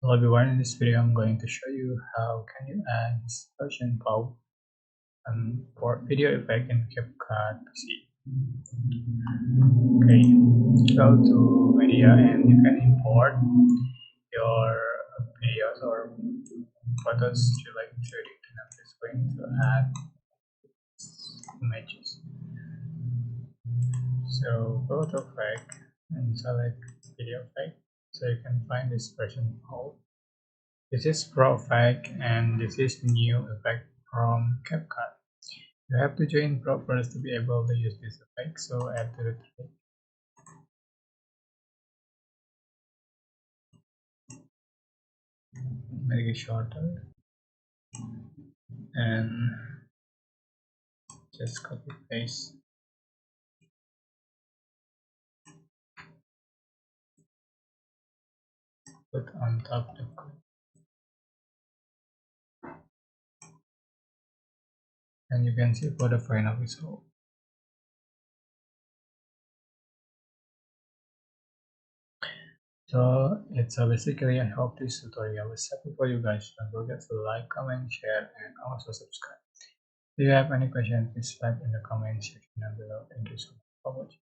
Hello everyone, in this video I'm going to show you how can you add dispersion cloud for video effect in CapCut PC. Okay, go to media and you can import your videos or photos you like to edit, and I'm just going to add images. So go to effect and select video effect so you can find dispersion cloud. This is Pro Effect and this is new effect from CapCut. You have to join Pro first to be able to use this effect, so add to the tree. Make it shorter and just copy paste, put on top the clip, and you can see for the final result. So it's basically I hope this tutorial was helpful for you guys. Don't forget to like, comment, share, and also subscribe. If you have any questions, please type in the comment section down below. Thank you so much for watching.